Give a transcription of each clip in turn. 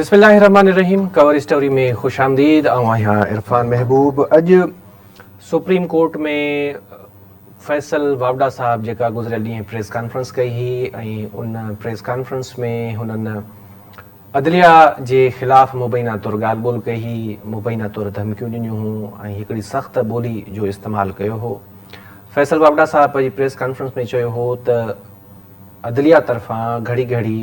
बिस्मिल्लाहिर्रहमानिर्रहीम। Cover story में खुश आमदीद। आहियां इरफान महबूब। अॼु सुप्रीम कोर्ट में फैसल वावड़ा साहब जेका गुज़िरियल ॾींहुं प्रेस कॉन्फ्रेंस कई हुई ऐं उन प्रेस कॉन्फ्रेंस में हुननि अदलिया जे ख़िलाफ़ मुबैना तौरु ॻाल्हि ॿोल कई हुई, मुबैना तौरु धमकियूं ॾिनियूं हुयूं ऐं हिकिड़ी सख़्त ॿोली जो इस्तेमालु कयो हो। फैसल वावड़ा साहब पंहिंजी प्रेस कॉन्फ्रेंस में चयो हो त अदलिया तरफ़ां घड़ी घड़ी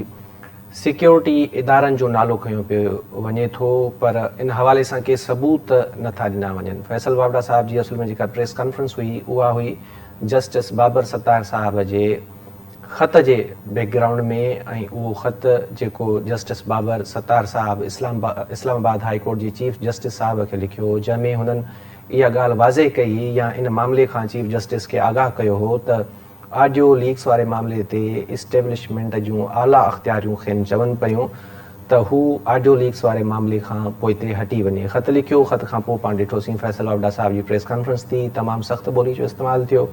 सिक्योरिटी इदारनि जो नालो खयो पियो वञे थो, पर इन हवाले सां के सबूत नथा ॾिना वञनि। फैसल वावड़ा साहब जी असल में जेका प्रेस कॉन्फ्रेंस हुई उहा हुई जस्टिस बाबर सत्तार साहब जे ख़त जे बैकग्राउंड में, ऐं उहो ख़त जेको जस्टिस बाबर सत्तार साहब इस्लामाबाद हाई कोर्ट जे चीफ जस्टिस साहब खे लिखियो हो, जंहिंमें हुननि इहा ॻाल्हि वाज़े कई या इन मामले खां चीफ जस्टिस खे आगाह कयो हो त ऑडियो लीक्स वारे मामले ते इस्टेब्लिशमेंट जूं आला अख़्तियारियूं खेनि चवनि पियूं त हू ऑडियो लीक्स वारे मामले खां पोइ ते हटी वञे। ख़त लिखियो, ख़त खां पोइ पाण ॾिठोसीं फैसल वावड़ा साहब जी प्रेस कॉन्फ्रेंस थी, तमामु सख़्तु ॿोली जो इस्तेमालु थियो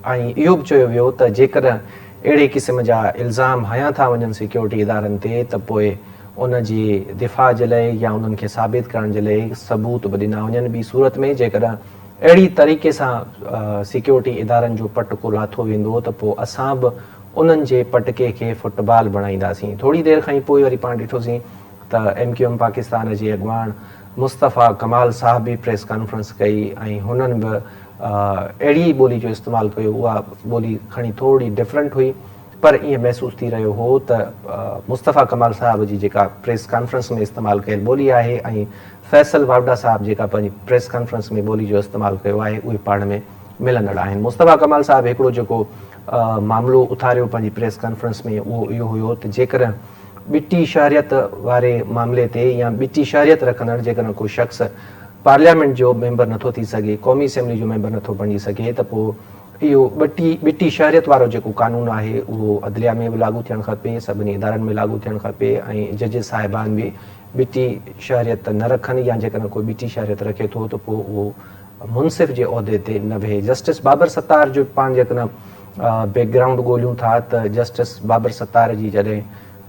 ऐं इहो बि चयो वियो त जेकॾहिं अहिड़े क़िस्म जा इल्ज़ाम हयां था वञनि सिक्योरिटी इदारनि ते त पोइ उन जी दिफ़ा जे लाइ या उन्हनि खे साबित करण जे लाइ सबूत बि ॾिना वञनि। ॿी सूरत में जेकॾहिं अहिड़ी तरीक़े सां सिक्योरिटी इदारनि जो पटको लाथो वेंदो त पोइ असां बि उन्हनि जे पटके खे फुटबॉल बणाईंदासीं। थोरी देरि खां ई पोइ वरी पाण ॾिठोसीं त MQM पाकिस्तान जे अॻुवाण मुस्तफ़ा कमाल साहब बि प्रेस कॉन्फ्रेंस कई ऐं हुननि बि अहिड़ी ॿोली जो इस्तेमालु कयो। उहा ॿोली खणी थोरी डिफरेंट हुई, पर ईअं महसूसु थी रहियो हो त मुस्तफ़ा कमाल साहब जी जेका प्रेस कॉन्फ्रेंस में इस्तेमालु कयल ॿोली आहे ऐं फैसल वावड़ा साहब जेका पंहिंजी प्रेस कॉन्फ्रेंस में ॿोली जो इस्तेमालु कयो आहे उहे पाण में मिलंदड़ आहिनि। मुस्तफ़ा कमाल साहब हिकिड़ो जेको मामिलो उथारियो पंहिंजी प्रेस कॉन्फ्रेंस में उहो इहो हुयो त जेकॾहिं ॿिटी शहरियत वारे मामले ते या ॿिटी शहरियत रखंदड़ जेकॾहिं को शख़्स पार्लियामेंट जो मेंबर नथो थी सघे, क़ौमी असेंबली जो मेंबर नथो बणिजी सघे, त पोइ इहो ॿिटी शहरियत वारो जेको कानून आहे उहो अदलिया में बि लागू थियणु खपे, सभिनी इदारनि में लागू थियणु खपे ऐं जजिस साहिबान बि ॿिटी शहरियत न रखनि या जेकॾहिं कोई ॿिटी शहरियत रखे थो त पोइ उहो मुनसिफ़ जे उहिदे ते न वेहे। जस्टिस बाबर सत्तार जो पाण जेकॾहिं बैकग्राउंड ॻोल्हियूं था त जस्टिस बाबर सत्तार जी जॾहिं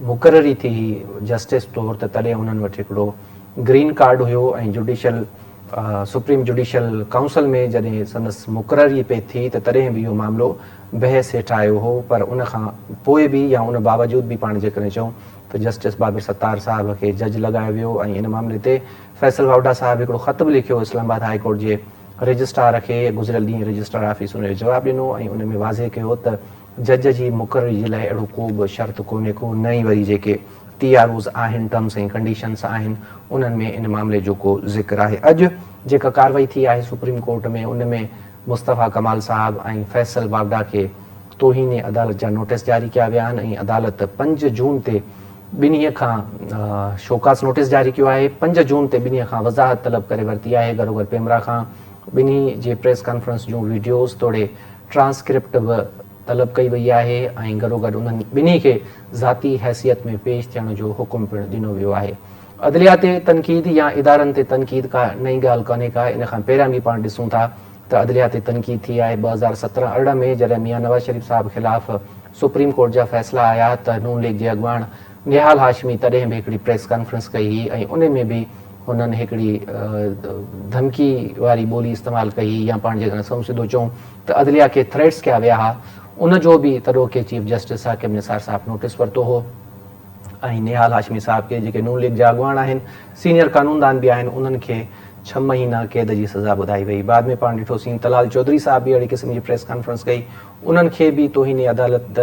मुक़ररी थी जस्टिस तौरु त तॾहिं उन्हनि वटि हिकिड़ो ग्रीन कार्ड हुयो ऐं जुडिशल सुप्रीम जुडिशल काउंसिल में जॾहिं संदसि मुक़ररी पे थी त तॾहिं बि इहो मामिलो बहस हेठि आयो हो। पर उन खां पोइ बि या उन बावजूद बि पाण जेकॾहिं चऊं त जस्टिस बाबर सत्तार साहब खे जज लॻायो वियो ऐं इन मामले ते फैसल वावड़ा साहब हिकिड़ो ख़त बि लिखियो इस्लामाबाद हाई कोर्ट जे रजिस्ट्रार खे। गुज़िरियल ॾींहुं रजिस्ट्रार ऑफिस उनजो जवाबु ॾिनो ऐं उन में वाज़े कयो त जज जी मुक़ररी जे लाइ अहिड़ो को बि शर्त कोन्हे को, न ई वरी जेके TROs आहिनि, टर्म्स एंड कंडीशन्स आहिनि, उन्हनि में इन मामले जो को ज़िक्र आहे। अॼु जेका कार्रवाई थी आहे सुप्रीम कोर्ट में उन में मुस्तफ़ा कमाल साहब ऐं फैसल वावड़ा खे तौहीन अदालत जा नोटिस जारी कया विया आहिनि ऐं अदालत 5 जून ते ॿिन्हीअ खां शोकास नोटिस जारी कयो आहे। 5 जून ते ॿिन्हीअ खां वज़ाहत तलब करे वरिती आहे। गॾोगॾु पेमरा खां ॿिन्ही जे प्रेस कॉन्फ्रेंस जूं वीडियोज़ तोड़े ट्रांसक्रिप्ट बि तलब कई वई आहे ऐं गॾोगॾु उन्हनि ॿिन्ही खे ज़ाती हैसियत में पेश थियण जो हुकुम पिणु ॾिनो वियो आहे। अदलिया ते तनक़ीद या इदारनि ते तनक़ीद का नई ॻाल्हि कोन्हे का। इन खां पहिरियां बि पाण ॾिसूं था त अदलिया ते तनक़ीद थी आहे 2017-18 में जॾहिं मियां नवाज़ शरीफ़ साहब ख़िलाफ़ सुप्रीम कोर्ट जा फ़ैसिला आया त नून लीग जे अॻुवाण निहाल हाशमी तॾहिं बि हिकिड़ी प्रेस कॉन्फ्रेंस कई हुई ऐं उन में बि हुननि हिकिड़ी धमकी वारी ॿोली इस्तेमालु कई हुई या पाण जेकॾहिं सऊं सिधो चऊं त अदलिया खे थ्रेट्स कया विया हुआ। उनजो बि तॾो के चीफ जस्टिस साकिब निसार साहब नोटिस वरितो हो ऐं निहाल हाशमी साहब खे जेके नून लीग जा अॻुवाण आहिनि, सीनियर कानूनदान बि आहिनि, उन्हनि खे 6 महीना क़ैद जी सज़ा ॿुधाई वई। बाद में पाण ॾिठोसीं तलाल चौधरी साहब बि अहिड़ी क़िस्म जी प्रेस कॉन्फ्रेंस कई, उन्हनि खे बि तौहीन अदालत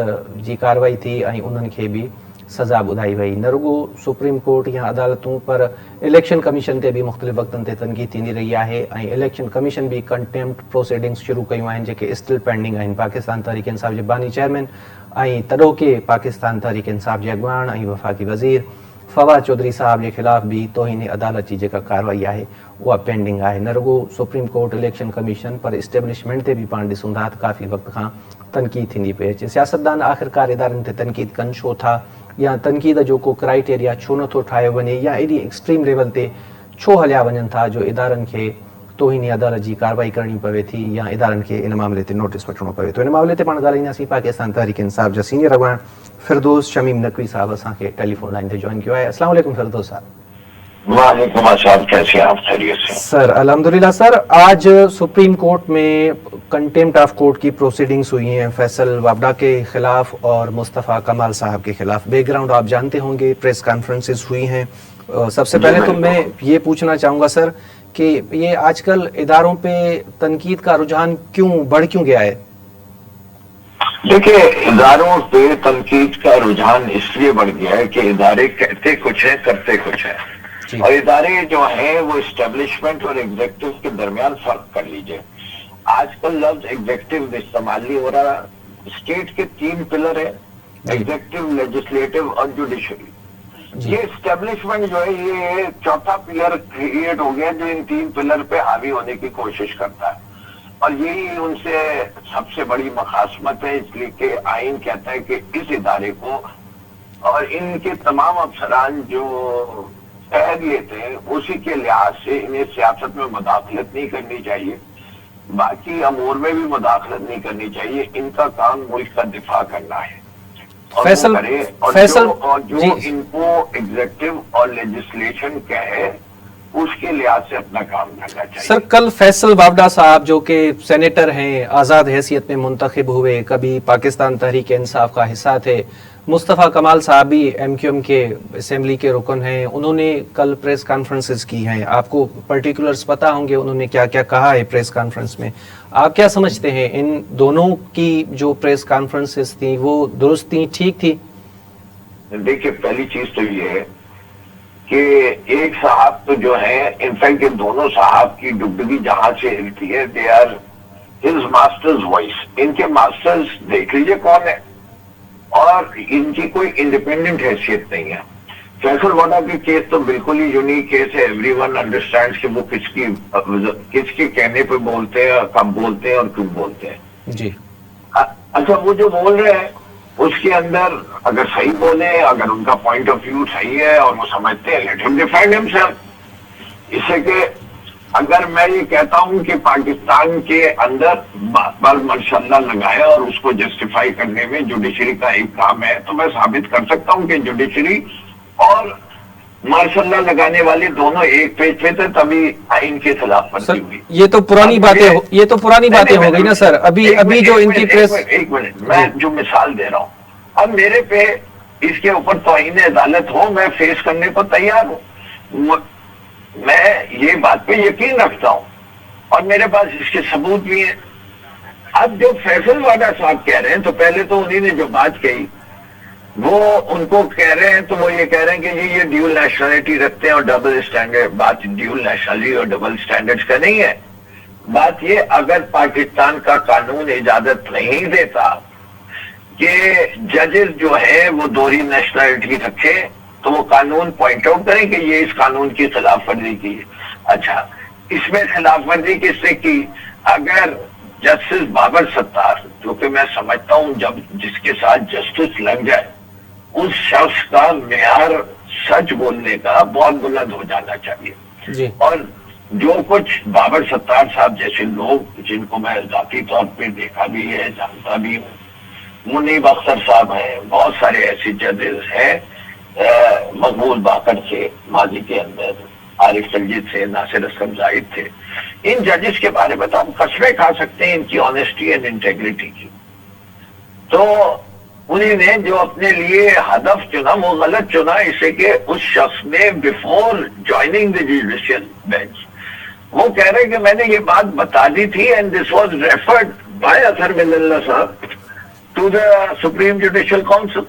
जी कार्रवाई थी ऐं उन्हनि खे बि सज़ा ॿुधाई वई। न रुॻो सुप्रीम कोर्ट या अदालतूं पर इलेक्शन कमीशन ते बि मुख़्तलिफ़ वक़्तनि ते तनक़ीद थींदी रही आहे ऐं इलेक्शन कमीशन बि कंटेम्प्ट प्रोसीडिंग्स शुरू कयूं आहिनि जेके स्टिल पेंडिंग आहिनि। पाकिस्तान तहरीक इंसाफ़ जे बानी चेयरमैन ऐं तॾो के पाकिस्तान तहरीक इंसाफ़ जे अॻुवाण ऐं वफ़ाक़ी वज़ीर फवाद चौधरी साहब जे ख़िलाफ़ बि तौहीन अदालत जी जेका कार्रवाई आहे उहा पेंडिंग आहे। न रुॻो सुप्रीम कोर्ट इलेक्शन कमीशन पर इस्टेब्लिशमेंट ते बि पाण ॾिसूं था त काफ़ी वक़्त खां तनक़ीद थींदी पई अचे। सियासतदान आख़िरकार इदारनि ते तनक़ीद कनि छो था या तनक़ीद जो को क्राइटेरिया छो नथो ठाहियो वञे या एॾी एक्सट्रीम लेवल ते छो हलिया वञनि था जो इदारनि खे तौहीन अदालत जी कार्रवाई करणी पवे थी या इदारनि खे इन मामले ते नोटिस वठिणो पवे थो। इन मामले ते पाण ॻाल्हाईंदासीं। पाकिस्तान तहरीक इंसाफ़ जा सीनियर अॻुवाण फिरदौस शमीम नक़वी साहब असांखे टेलीफोन लाइन ते जॉइन कयो आहे। अस्सलाम वालेकुम फिरदौस साहब। वालेकुम अस्सलाम, कैसे हैं आप? खैरियत से? सर अल्हम्दुलिल्लाह। सर आज सुप्रीम कोर्ट में कंटेम्प्ट ऑफ कोर्ट की प्रोसीडिंग्स हुई हैं फैसल वावड़ा के खिलाफ और मुस्तफ़ा कमाल साहब के खिलाफ। बैकग्राउंड आप जानते होंगे, प्रेस कॉन्फ्रेंसेस हुई हैं। सबसे पहले तो मैं ये पूछना चाहूँगा सर कि ये आजकल इदारों पे तनकीद का रुझान बढ़ क्यों गया है? देखिए, इदारों पे तनकीद का रुझान इसलिए बढ़ गया है कि इदारे कहते कुछ है, करते कुछ है। और इदारे जो हैं वो एस्टेब्लिशमेंट और एग्जीक्यूटिव के दरमियान फर्क कर लीजिए। आजकल लफ्ज एग्जीक्यूटिव इस्तेमाल नहीं हो रहा। स्टेट के 3 पिलर है, एग्जीक्यूटिव, लेजिस्लेटिव और जुडिशरी। ये एस्टेब्लिशमेंट जो है ये चौथा पिलर क्रिएट हो गया जो इन 3 पिलर पे हावी होने की कोशिश करता है, और यही उनसे सबसे बड़ी मखासमत है। इसलिए कि आइन कहता है कि इस इदारे को और इनके तमाम अफसरान जो ऐड लेते हैं उसी के लिहाज से इन्हें सियासत में मुदाखलत नहीं करनी चाहिए, बाकी अमूर में भी मुदाखलत नहीं करनी चाहिए। इनका काम मुल्क का दिफा करना है और फैसल, वो करे। और फैसल, जो इनको एग्जीक्यूटिव और लेजिस्लेशन कहे उसके लिहाज से अपना काम करना चाहिए। सर कल फैसल वावड़ा साहब जो कि सेनेटर हैं, आज़ाद हैसियत में मुंतखब हुए, कभी पाकिस्तान तहरीक इंसाफ का हिस्सा थे। मुस्तफ़ा कमाल साहब भी MQM के असेंबली के रुकन हैं, उन्होंने कल प्रेस कॉन्फ्रेंसेस की हैं। आपको पर्टिकुलर्स पता होंगे उन्होंने क्या क्या कहा है प्रेस कॉन्फ्रेंस में। आप क्या समझते हैं इन दोनों की जो प्रेस कॉन्फ्रेंसेस थी वो दुरुस्त थी, ठीक थी? देखिए, पहली चीज तो ये है कि एक साहब तो जो है, इनफैक्ट ये दोनों साहब की डुगडुगी जहां से हिलती है, they are his masters voice. इनके मास्टर्स देख लीजिए कौन है, और इनकी कोई इंडिपेंडेंट हैसियत नहीं है। फैसल वाडा की केस तो बिल्कुल ही यूनिक केस है। एवरीवन अंडरस्टैंड्स कि वो किसके कहने पे बोलते हैं, कब बोलते हैं और क्यों बोलते हैं जी। अच्छा, वो जो बोल रहे हैं उसके अंदर अगर सही बोले, अगर उनका पॉइंट ऑफ व्यू सही है और वो समझते हैं, लेट हिम डिफेंड हिमसेल्फ। इससे कि अगर मैं ये कहता हूं कि पाकिस्तान के अंदर पर माशाल्लाह लगाया और उसको जस्टिफाई करने में जुडिशरी का एक काम है, तो मैं साबित कर सकता हूं कि जुडिशरी और माशाल्लाह लगाने वाले दोनों एक पेज पे थे, तभी आइन के खिलाफ वर्जी हुई। ये तो पुरानी बातें हो गई ना सर। अभी जो इनकी प्रेस, एक मिनट, मैं जो मिसाल दे रहा हूं, अब मेरे पे इसके ऊपर तौहीन अदालत हो, मैं फेस करने को तैयार हूं। मैं ये बात पे यकीन रखता हूं और मेरे पास इसके सबूत भी हैं। अब जो फैसल वाडा साहब कह रहे हैं, तो पहले तो उन्हीं ने जो बात कही वो उनको कह रहे हैं, तो वो ये कह रहे हैं कि ये ड्यूल नेशनलिटी रखते हैं और डबल स्टैंडर्ड। बात ड्यूल नेशनलिटी और डबल स्टैंडर्ड्स का नहीं है। बात ये, अगर पाकिस्तान का कानून इजाजत नहीं देता कि जजेस जो है वो दोहरी नेशनलिटी रखे, तो वो कानून पॉइंट आउट करें कि ये इस कानून की खिलाफ वर्जी की। अच्छा, इसमें खिलाफ वर्जी किससे की? अगर जस्टिस बाबर सत्तार, जो कि मैं समझता हूं जब जिसके साथ जस्टिस लग जाए उस शख्स का मेयार सच बोलने का बहुत बुलंद हो जाना चाहिए जी। और जो कुछ बाबर सत्तार साहब जैसे लोग जिनको मैं जाती तौर पे देखा भी है, जानता भी हूँ, मुनीब अख्तर साहब हैं, बहुत सारे ऐसे जजेस हैं, मकबूल बाकर से माजी के अंदर, आरिफ सलजीद से, नासिर असलम जाहिद थे। इन जजेस के बारे में तो हम कसमें खा सकते हैं इनकी ऑनेस्टी एंड इंटेग्रिटी की। तो उन्हीं ने जो अपने लिए हदफ चुना वो गलत चुना, इससे कि उस शख्स ने before joining the judicial bench वो कह रहे कि मैंने ये बात बता दी थी and this was referred by Azhar Billah साहब to the supreme judicial council.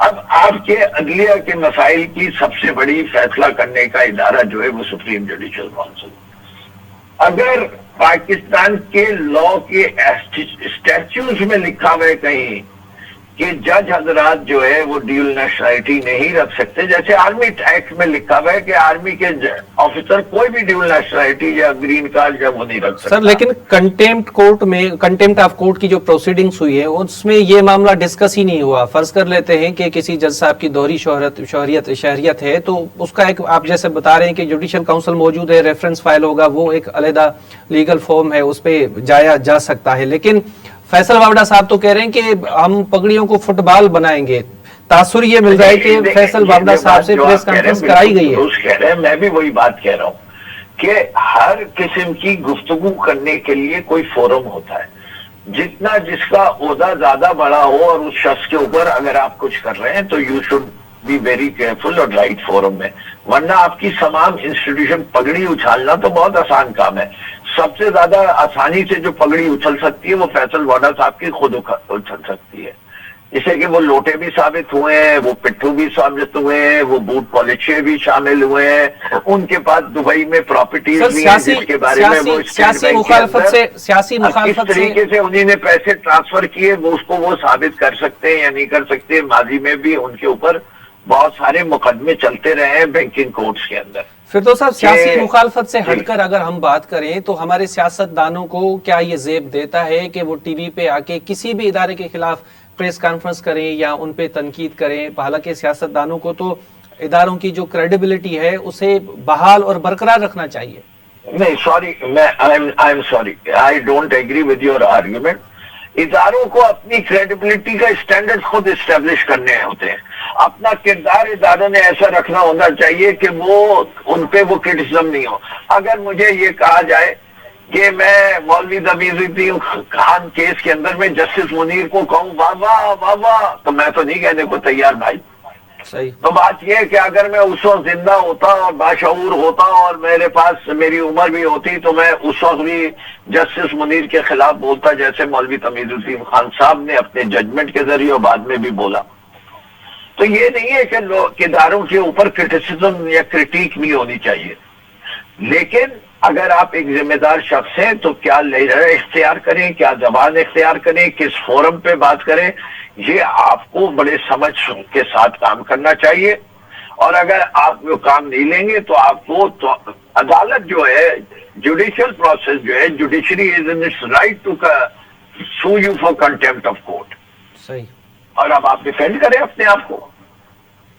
अब आपके अदलिया के मसाइल की सबसे बड़ी फैसला करने का इदारा जो है वो सुप्रीम जुडिशियल काउंसिल। अगर पाकिस्तान के लॉ के स्टैट्यूज में लिखा हुआ है कहीं कि जज हजरात जो है वो ड्यूल नेशनलिटी नहीं रख सकते, जैसे आर्मी एक्ट में लिखा हुआ है कि आर्मी के ऑफिसर कोई भी ड्यूल नेशनलिटी या ग्रीन कार्ड या वो नहीं रख सकता। सर लेकिन कंटेम्प्ट ऑफ कोर्ट की जो प्रोसीडिंग्स हुई है उसमें ये मामला डिस्कस ही नहीं हुआ। फर्ज कर लेते हैं कि किसी जज साहब की दोहरी शहरियत है, तो उसका एक, आप जैसे बता रहे हैं कि जुडिशियल काउंसिल मौजूद है, रेफरेंस फाइल होगा, वो एक अलग लीगल फॉर्म है, उस पर जाया जा सकता है। लेकिन फैसल वावड़ा साहब तो कह रहे हैं कि हम पगड़ियों को फुटबॉल बनाएंगे, تاثر یہ مل رہا ہے کہ فیصل وابڈا صاحب سے پریس کانفرنس کرائی گئی ہے. کہہ رہے ہیں, میں بھی وہی بات کہہ رہا ہوں کہ ہر قسم کی گفتگو کرنے کے لیے کوئی فورم ہوتا ہے. جتنا جس کا عہدہ زیادہ بڑا ہو اور اس شخص کے اوپر اگر آپ کچھ کر رہے ہیں تو you should be very careful اور رائٹ فورم میں, ورنہ آپ کی تمام انسٹیٹیوشن پگڑی اچھالنا تو بہت آسان کام ہے. سب سے زیادہ آسانی سے جو پگڑی اچھل سکتی ہے وہ فیصل واڈا صاحب کی خود اچھل سکتی ہے, جسے کہ وہ لوٹے بھی ثابت ہوئے ہیں, وہ پٹھو بھی ثابت ہوئے ہیں, وہ بوٹ پالشے بھی شامل ہوئے ہیں, ان کے پاس دبئی میں پراپرٹیز بھی ہیں جس کے بارے میں وہ سیاسی مخالفت کس طریقے سے انہیں نے پیسے ٹرانسفر کیے وہ اس کو وہ ثابت کر سکتے ہیں یا نہیں کر سکتے. ماضی میں بھی ان کے اوپر بہت سارے مقدمے چلتے رہے ہیں بینکنگ کورٹس کے اندر. فردوس صاحب, سیاسی مخالفت سے ہٹ کر اگر ہم بات کریں تو ہمارے سیاست دانوں کو کیا یہ زیب دیتا ہے کہ وہ ٹی وی پہ آ کے کسی بھی ادارے کے خلاف پریس کانفرنس کریں یا ان پہ تنقید کریں؟ حالانکہ سیاست دانوں کو تو اداروں کی جو کریڈیبلٹی ہے اسے بحال اور برقرار رکھنا چاہیے. نہیں sorry, I am sorry, I don't agree with your argument. اداروں کو اپنی کریڈیبلٹی کا اسٹینڈرڈ خود اسٹیبلش کرنے ہوتے ہیں. اپنا کردار اداروں نے ایسا رکھنا ہونا چاہیے کہ وہ ان پہ وہ کرٹیسزم نہیں ہو. اگر مجھے یہ کہا جائے کہ میں مولوی تمیز الدین خان کیس کے اندر میں جسٹس منیر کو کہوں واہ واہ واہ واہ, تو میں تو نہیں کہنے کو تیار بھائی. صحیح. تو بات یہ ہے کہ اگر میں اس وقت زندہ ہوتا اور باشعور ہوتا اور میرے پاس میری عمر بھی ہوتی تو میں اس وقت بھی جسٹس منیر کے خلاف بولتا, جیسے مولوی تمیز الدین خان صاحب نے اپنے ججمنٹ کے ذریعے اور بعد میں بھی بولا. تو یہ نہیں ہے کہ اداروں کے اوپر کرٹیسزم یا کرٹیک نہیں ہونی چاہیے, لیکن اگر آپ ایک ذمہ دار شخص ہیں تو کیا لہجہ اختیار کریں, کیا زبان اختیار کریں, کس فورم پہ بات کریں, یہ آپ کو بڑے سمجھ کے ساتھ کام کرنا چاہیے. اور اگر آپ وہ کام نہیں لیں گے تو آپ کو عدالت جو ہے, جوڈیشل پروسیس جو ہے, judiciary is in its right to sue you for contempt of court. صحیح. اور اب آپ ڈیفینڈ کریں اپنے آپ کو.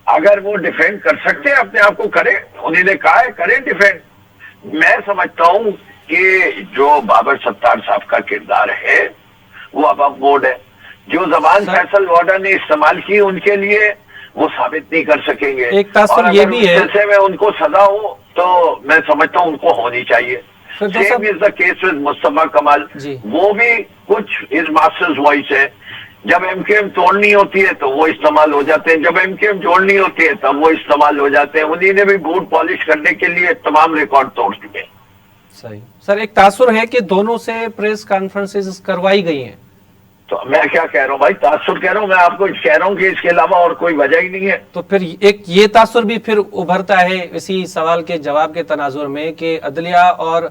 اگر وہ ڈیفینڈ کر سکتے ہیں اپنے آپ کو کریں, انہیں نے کہا ہے کریں ڈیفینڈ. میں سمجھتا ہوں کہ جو بابر ستار صاحب کا کردار ہے وہ اب بورڈ ہے. جو زبان فیصل واڈا نے استعمال کی ان کے لیے وہ ثابت نہیں کر سکیں گے. ایک تاثر یہ بھی ہے, جیسے میں ان کو سزا ہو تو میں سمجھتا ہوں ان کو ہونی چاہیے. Same as the case with Mustafa Kamal, وہ بھی کچھ از ماسٹرز وائس ہے. جب ایم کیو ایم توڑنی ہوتی ہے تو وہ استعمال ہو جاتے ہیں, جب ایم کیو ایم جوڑنی ہوتی ہے تب وہ استعمال ہو جاتے ہیں. انہیں نے بھی بوٹ پالش کرنے کے لیے تمام ریکارڈ توڑ چکے. صحیح. سر, ایک تاثر ہے کہ دونوں سے پریس کانفرنسز کروائی گئی ہیں. تو میں کیا کہہ رہا ہوں بھائی, تاثر کہہ رہا ہوں, میں آپ کو کہہ رہا ہوں کہ اس کے علاوہ اور کوئی وجہ ہی نہیں ہے. تو پھر ایک یہ تاثر بھی پھر ابھرتا ہے اسی سوال کے جواب کے تناظر میں کہ عدلیہ اور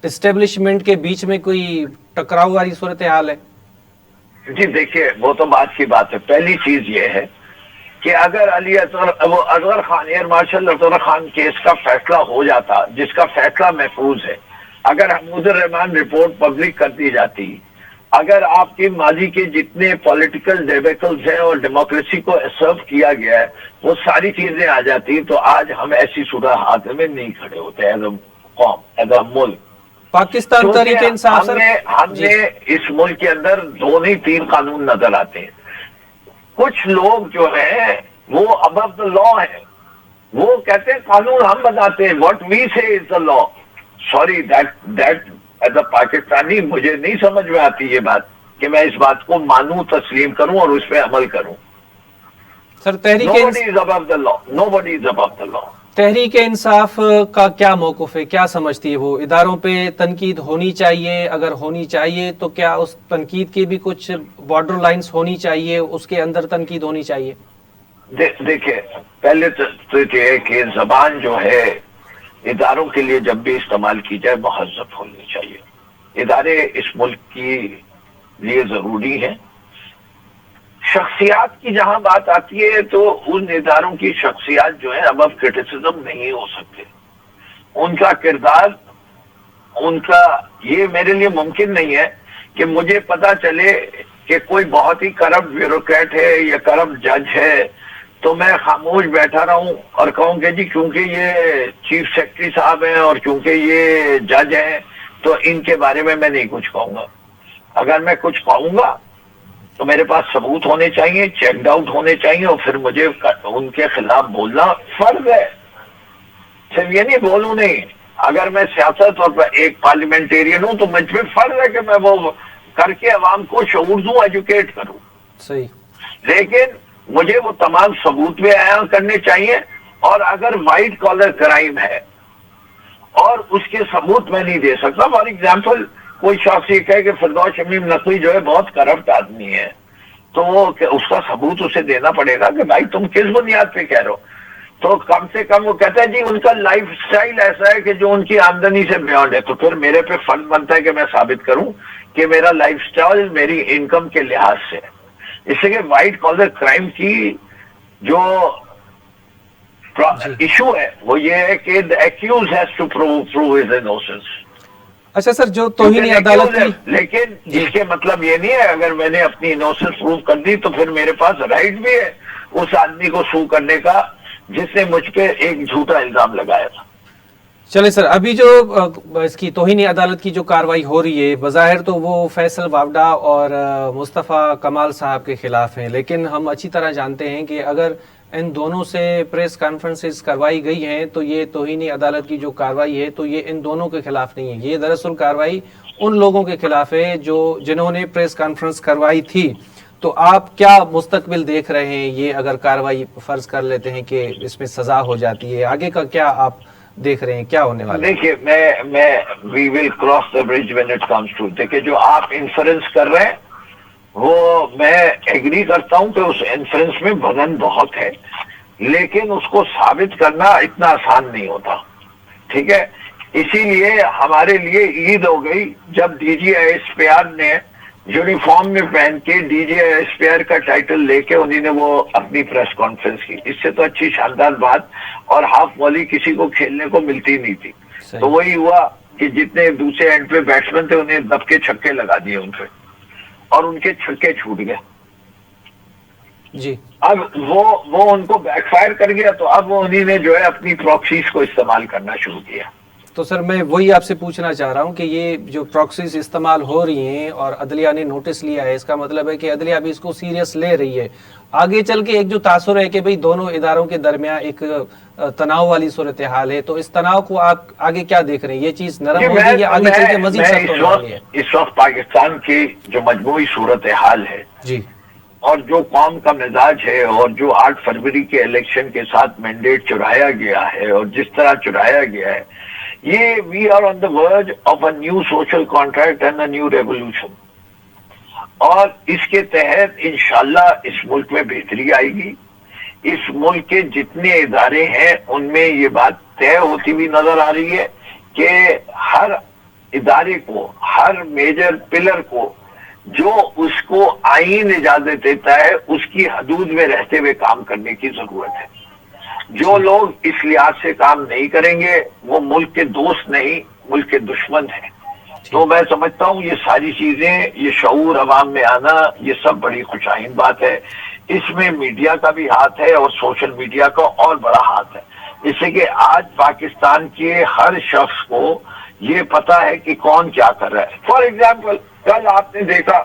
اسٹیبلشمنٹ کے بیچ میں کوئی ٹکراؤ والی صورتحال ہے. جی دیکھیے, وہ تو بات کی بات ہے. پہلی چیز یہ ہے کہ اگر Asghar Khan, air marshal Asghar Khan case کا فیصلہ ہو جاتا, جس کا فیصلہ محفوظ ہے, اگر حمود الرحمان رپورٹ پبلک کر دی جاتی, اگر آپ کے ماضی کے جتنے پولیٹیکل ڈیبیکلز ہیں اور ڈیموکریسی کو سرو کیا گیا ہے وہ ساری چیزیں آ جاتی, تو آج ہم ایسی صورتحال میں نہیں کھڑے ہوتے ایز اے قوم, ایز اے ملک. پاکستان تحریک انصاف ہم نے اس ملک کے اندر 2 نہیں 3 قانون نظر آتے ہیں. کچھ لوگ جو ہیں وہ ابو دا لا ہیں, وہ کہتے ہیں قانون ہم بناتے ہیں, what we say is the law. Sorry, that is a Pakistani مجھے نہیں سمجھ میں آتی یہ بات کہ میں اس بات کو مانوں, تسلیم کروں اور اس پہ عمل کروں. سر, تحریک انصاف کا کیا موقف ہے, کیا سمجھتی ہے وہ؟ اداروں پہ تنقید ہونی چاہیے, اگر ہونی چاہیے تو کیا اس تنقید کی بھی کچھ بارڈر لائنز ہونی چاہیے, اس کے اندر تنقید ہونی چاہیے؟ دیکھیں, پہلے تو یہ ہے کہ زبان جو ہے اداروں کے لیے جب بھی استعمال کی جائے مہذب ہونی چاہیے. ادارے اس ملک کی لیے ضروری ہیں. شخصیات کی جہاں بات آتی ہے تو ان اداروں کی شخصیات جو ہے ابو کرٹیسزم نہیں ہو سکتے. ان کا کردار, ان کا یہ میرے لیے ممکن نہیں ہے کہ مجھے پتا چلے کہ کوئی بہت ہی کرپٹ بیوروکریٹ ہے یا کرپٹ جج ہے تو میں خاموش بیٹھا رہا ہوں اور کہوں کہ جی کیونکہ یہ چیف سیکرٹری صاحب ہیں اور کیونکہ یہ جج ہیں تو ان کے بارے میں نہیں کچھ کہوں گا. اگر میں کچھ کہوں گا تو میرے پاس ثبوت ہونے چاہیے, چیکڈ آؤٹ ہونے چاہیے, اور پھر مجھے ان کے خلاف بولنا فرض ہے. صرف یہ نہیں بولوں نہیں, اگر میں سیاست اور ایک پارلیمنٹیرین ہوں تو مجھ پہ فرض ہے کہ میں وہ کر کے عوام کو شعور دوں, ایجوکیٹ کروں. صحیح. لیکن مجھے وہ تمام ثبوت بھی عیاں کرنے چاہیے, اور اگر وائٹ کالر کرائم ہے اور اس کے ثبوت میں نہیں دے سکتا, فار ایگزامپل کوئی شخص یہ کہے کہ فردوس شمیم نقوی جو ہے بہت کرپٹ آدمی ہے, تو وہ اس کا ثبوت اسے دینا پڑے گا کہ بھائی تم کس بنیاد پہ کہہ رہے ہو. تو کم سے کم وہ کہتا ہے جی ان کا لائف سٹائل ایسا ہے کہ جو ان کی آمدنی سے بیونڈ ہے, تو پھر میرے پہ فرض بنتا ہے کہ میں ثابت کروں کہ میرا لائف سٹائل میری انکم کے لحاظ سے ہے. اس لیے وائٹ کالر کرائم کی جو ایشو ہے وہ یہ ہے کہ the accused has to prove his innocence. اچھا سر, جو توہین عدالت کی, لیکن اس کے مطلب یہ نہیں ہے اگر میں نے اپنی انوسنس پروو کر دی تو پھر میرے پاس رائٹ بھی ہے اس آدمی کو سو کرنے کا جس نے مجھ پہ ایک جھوٹا الزام لگایا تھا. چلے سر, ابھی جو اس کی توہین عدالت کی جو کاروائی ہو رہی ہے بظاہر تو وہ فیصل وابڈا اور مصطفیٰ کمال صاحب کے خلاف ہیں, لیکن ہم اچھی طرح جانتے ہیں کہ اگر ان دونوں سے پریس کانفرنسز کروائی گئی ہیں تو یہ توہین عدالت کی جو کاروائی ہے تو یہ ان دونوں کے خلاف نہیں ہے, یہ دراصل کاروائی ان لوگوں کے خلاف ہے جنہوں نے پریس کانفرنس کروائی تھی. تو آپ کیا مستقبل دیکھ رہے ہیں, یہ اگر کاروائی فرض کر لیتے ہیں کہ اس میں سزا ہو جاتی ہے, آگے کا کیا آپ دیکھ رہے ہیں, کیا ہونے والا ہے؟ دیکھیے میں we will cross the bridge when it comes to, دیکھیے جو آپ انفرنس کر رہے ہیں وہ میں ایگری کرتا ہوں کہ اس انفرنس میں وزن بہت ہے, لیکن اس کو ثابت کرنا اتنا آسان نہیں ہوتا. ٹھیک ہے, اسی لیے ہمارے لیے عید ہو گئی جب D G I S P R نے یونیفارم میں پہن کے D G I S P R کا ٹائٹل لے کے انہیں نے وہ اپنی پریس کانفرنس کی. اس سے تو اچھی شاندار بات اور ہاف والی کسی کو کھیلنے کو ملتی نہیں تھی. تو وہی ہوا کہ جتنے دوسرے اینڈ پہ بیٹسمین تھے انہیں دب کے چھکے لگا دیے ان پہ, اور ان کے چھکے چھوٹ گئے. جی, اب وہ ان کو بیک فائر کر گیا, تو اب وہ انہی نے جو ہے اپنی پراکسیز کو استعمال کرنا شروع کیا. تو سر میں وہی آپ سے پوچھنا چاہ رہا ہوں کہ یہ جو پراکسیز استعمال ہو رہی ہیں اور عدلیہ نے نوٹس لیا ہے, اس کا مطلب ہے کہ عدلیہ بھی اس کو سیریس لے رہی ہے. آگے چل کے ایک جو تاثر ہے کہ بھئی دونوں اداروں کے درمیان ایک تناؤ والی صورتحال ہے, تو اس تناؤ کو آپ آگے کیا دیکھ رہے ہیں, یہ چیز نرم ہوگی یا آگے چل کے مزید سخت ہونے والی ہے؟ اس وقت پاکستان کی جو مجموعی صورتحال ہے جی, اور جو قوم کا مزاج ہے, اور جو 8 فروری کے الیکشن کے ساتھ مینڈیٹ چرایا گیا ہے اور جس طرح چرایا گیا ہے, یہ we are on the verge of a new social contract and a new revolution. اور اس کے تحت انشاءاللہ اس ملک میں بہتری آئے گی. اس ملک کے جتنے ادارے ہیں ان میں یہ بات طے ہوتی ہوئی نظر آ رہی ہے کہ ہر ادارے کو, ہر میجر پلر کو جو اس کو آئین اجازت دیتا ہے اس کی حدود میں رہتے ہوئے کام کرنے کی ضرورت ہے. جو لوگ اس لحاظ سے کام نہیں کریں گے وہ ملک کے دوست نہیں, ملک کے دشمن ہیں. تو میں سمجھتا ہوں یہ ساری چیزیں, یہ شعور عوام میں آنا, یہ سب بڑی خوشائن بات ہے. اس میں میڈیا کا بھی ہاتھ ہے اور سوشل میڈیا کا اور بڑا ہاتھ ہے, اس لیے کہ آج پاکستان کے ہر شخص کو یہ پتا ہے کہ کون کیا کر رہا ہے. فار ایگزامپل کل آپ نے دیکھا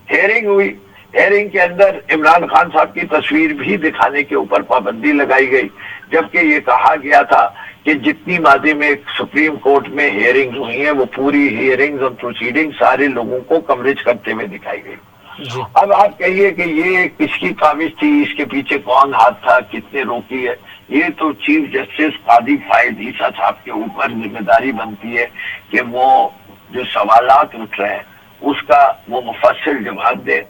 ہیئرنگ ہوئی, ہیئرنگ کے اندر عمران خان صاحب کی تصویر بھی دکھانے کے اوپر پابندی لگائی گئی, جبکہ یہ کہا گیا تھا کہ جتنی ماضی میں سپریم کورٹ میں ہیئرنگ ہوئی ہیں وہ پوری ہیئرنگز اور پروسیڈنگ سارے لوگوں کو کوریج کرتے ہوئے دکھائی گئی. اب آپ کہیے کہ یہ کس کی کاوش تھی, اس کے پیچھے کون ہاتھ تھا, کتنے روکی ہے, یہ تو چیف جسٹس قاضی فائد عیسیٰ صاحب کے اوپر ذمہ داری بنتی ہے کہ وہ جو سوالات اٹھ رہے ہیں اس کا وہ مفصل جواب دے,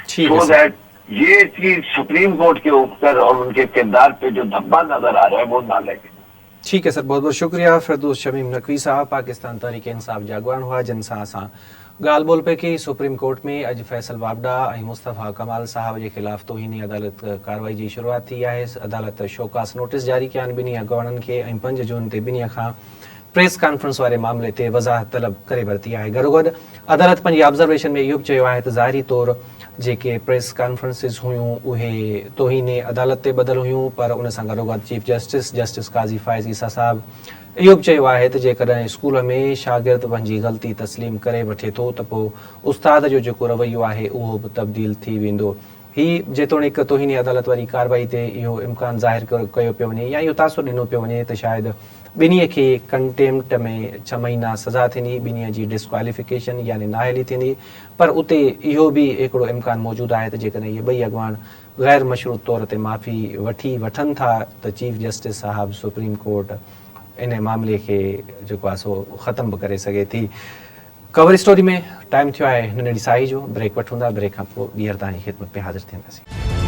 سو دیٹ یہ چیز سپریم کورٹ کے اوپر اور ان کے کردار پہ جو دھبا نظر آ رہا ہے وہ نہ لگے. ٹھیک ہے سر, بہت بہت شکریہ. فردوس شمیم نقوی صاحب پاکستان تحریک انصاف جاگوان ہوا جن سا گال بول پہ کہ سپریم کورٹ میں اج فیصل وابڈا ऐं मुस्तफ़ा कमाल साहब जे ख़िलाफ़ तोहीनी अदालत कार्रवाई जी शुरूआत थी आहे. अदालत शोकास नोटिस जारी कया आहिनि ॿिन्ही अॻुवाणनि खे ऐं 5 जून ते ॿिन्ही खां प्रेस कॉन्फ्रेंस वारे मामले ते वज़ाहत तलब करे वरिती आहे. गॾोगॾु अदालत पंहिंजी ऑब्ज़र्वेशन में इहो बि चयो आहे त ज़ाहिरी तौरु जेके प्रेस कॉन्फ्रेंसिस हुयूं उहे तोहीने अदालत ते ॿधल हुयूं, पर उन सां गॾोगॾु चीफ जस्टिस काज़ी फ़ाइज़ ईसा साहब इहो बि चयो आहे त जेकॾहिं स्कूल में शागिर्द पंहिंजी ग़लती तस्लीम करे वठे थो त पोइ उस्ताद जो जेको रवैयो आहे उहो बि तब्दील थी वेंदो। ही जेतोणीकि तौहीनी अदालत वारी कार्रवाई ते इहो इम्कान ज़ाहिर कयो पियो वञे या इहो तासुर ॾिनो पियो वञे त शायदि ॿिन्हीअ खे कंटेम्प्ट में 6 महीना सज़ा थींदी, ॿिन्हीअ जी डिस्क्वालिफिकेशन यानी नाअहली थींदी। पर उते इहो बि हिकिड़ो इम्कान मौजूदु आहे त जेकॾहिं इहे ॿई अॻवान ग़ैर मशरूत तौर ते माफ़ी वठनि था त चीफ जस्टिस साहब सुप्रीम कोर्ट इन मामले खे जेको आहे सो ख़तम बि करे सघे थी। कवर स्टोरी में टाइम थियो आहे नंढड़ी साई जो, ब्रेक वठूं था, ब्रेक खां पोइ ॿीहर तव्हांजी ख़िदमत में हाज़िर थींदासीं।